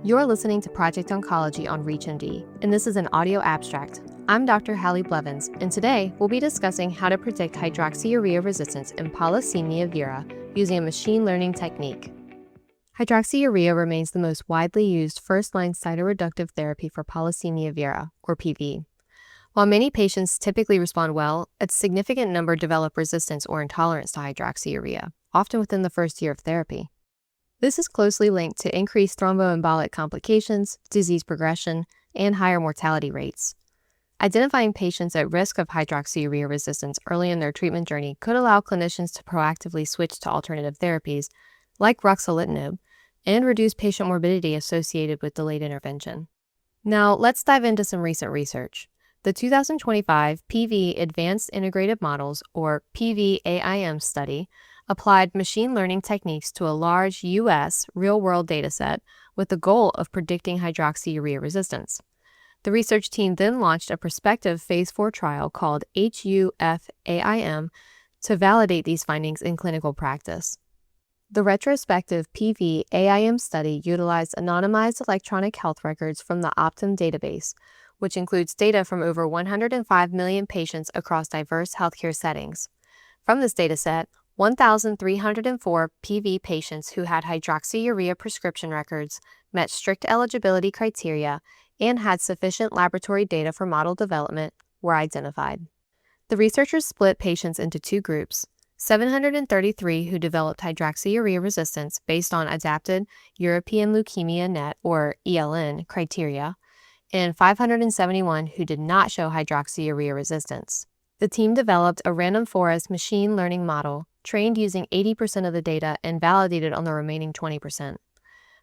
You're listening to Project Oncology on ReachMD, and this is an audio abstract. I'm Dr. Hallie Blevins, and today we'll be discussing how to predict hydroxyurea resistance in Polycythemia Vera using a machine learning technique. Hydroxyurea remains the most widely used first-line cytoreductive therapy for Polycythemia Vera, or PV. While many patients typically respond well, a significant number develop resistance or intolerance to hydroxyurea, often within the first year of therapy. This is closely linked to increased thromboembolic complications, disease progression, and higher mortality rates. Identifying patients at risk of hydroxyurea resistance early in their treatment journey could allow clinicians to proactively switch to alternative therapies, like ruxolitinib, and reduce patient morbidity associated with delayed intervention. Now, let's dive into some recent research. The 2025 PV Advanced Integrated Models, or PV-AIM study, applied machine learning techniques to a large U.S. real-world dataset with the goal of predicting hydroxyurea resistance. The research team then launched a prospective Phase 4 trial called HUF-AIM to validate these findings in clinical practice. The retrospective PV-AIM study utilized anonymized electronic health records from the Optum database, which includes data from over 105 million patients across diverse healthcare settings. From this dataset, 1,304 PV patients who had hydroxyurea prescription records met strict eligibility criteria and had sufficient laboratory data for model development were identified. The researchers split patients into two groups: 733 who developed hydroxyurea resistance based on adapted European Leukemia Net, or ELN, criteria, and 571 who did not show hydroxyurea resistance. The team developed a random forest machine learning model trained using 80% of the data and validated on the remaining 20%.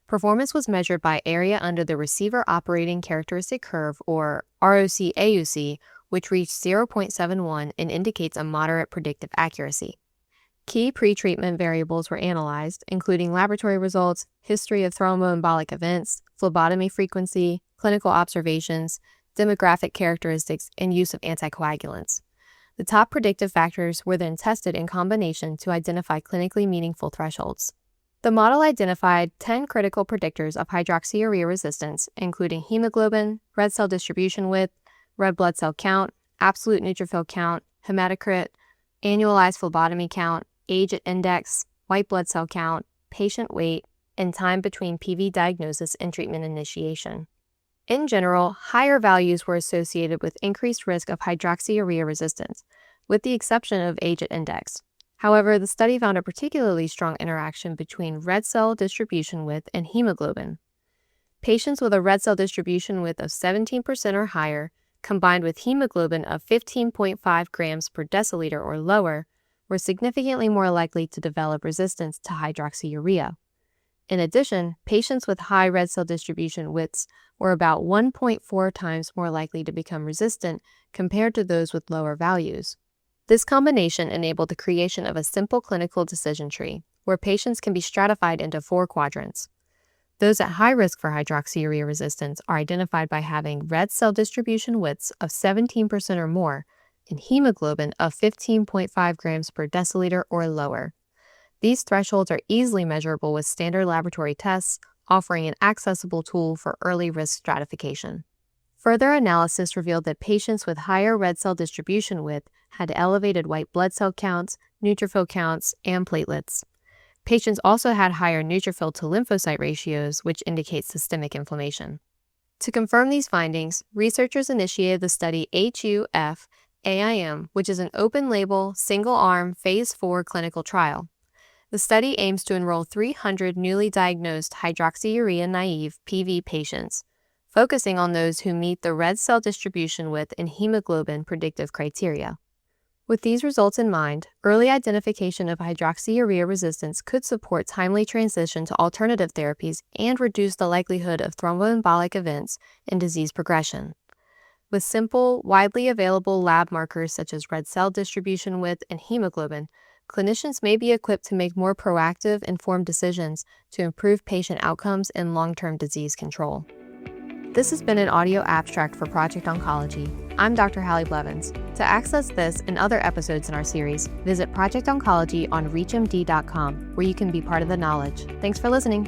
Performance was measured by area under the receiver operating characteristic curve, or ROC-AUC, which reached 0.71 and indicates a moderate predictive accuracy. Key pretreatment variables were analyzed, including laboratory results, history of thromboembolic events, phlebotomy frequency, clinical observations, demographic characteristics, and use of anticoagulants. The top predictive factors were then tested in combination to identify clinically meaningful thresholds. The model identified 10 critical predictors of hydroxyurea resistance, including hemoglobin, red cell distribution width, red blood cell count, absolute neutrophil count, hematocrit, annualized phlebotomy count, age at index, white blood cell count, patient weight, and time between PV diagnosis and treatment initiation. In general, higher values were associated with increased risk of hydroxyurea resistance, with the exception of age at index. However, the study found a particularly strong interaction between red cell distribution width and hemoglobin. Patients with a red cell distribution width of 17% or higher, combined with hemoglobin of 15.5 grams per deciliter or lower, were significantly more likely to develop resistance to hydroxyurea. In addition, patients with high red cell distribution widths were about 1.4 times more likely to become resistant compared to those with lower values. This combination enabled the creation of a simple clinical decision tree, where patients can be stratified into 4 quadrants. Those at high risk for hydroxyurea resistance are identified by having red cell distribution widths of 17% or more and hemoglobin of 15.5 grams per deciliter or lower. These thresholds are easily measurable with standard laboratory tests, offering an accessible tool for early risk stratification. Further analysis revealed that patients with higher red cell distribution width had elevated white blood cell counts, neutrophil counts, and platelets. Patients also had higher neutrophil to lymphocyte ratios, which indicates systemic inflammation. To confirm these findings, researchers initiated the study HUF-AIM, which is an open-label, single-arm, Phase 4 clinical trial. The study aims to enroll 300 newly diagnosed hydroxyurea-naive PV patients, focusing on those who meet the red cell distribution width and hemoglobin predictive criteria. With these results in mind, early identification of hydroxyurea resistance could support timely transition to alternative therapies and reduce the likelihood of thromboembolic events and disease progression. With simple, widely available lab markers such as red cell distribution width and hemoglobin, clinicians may be equipped to make more proactive, informed decisions to improve patient outcomes and long-term disease control. This has been an audio abstract for Project Oncology. I'm Dr. Hallie Blevins. To access this and other episodes in our series, visit Project Oncology on ReachMD.com, where you can be part of the knowledge. Thanks for listening.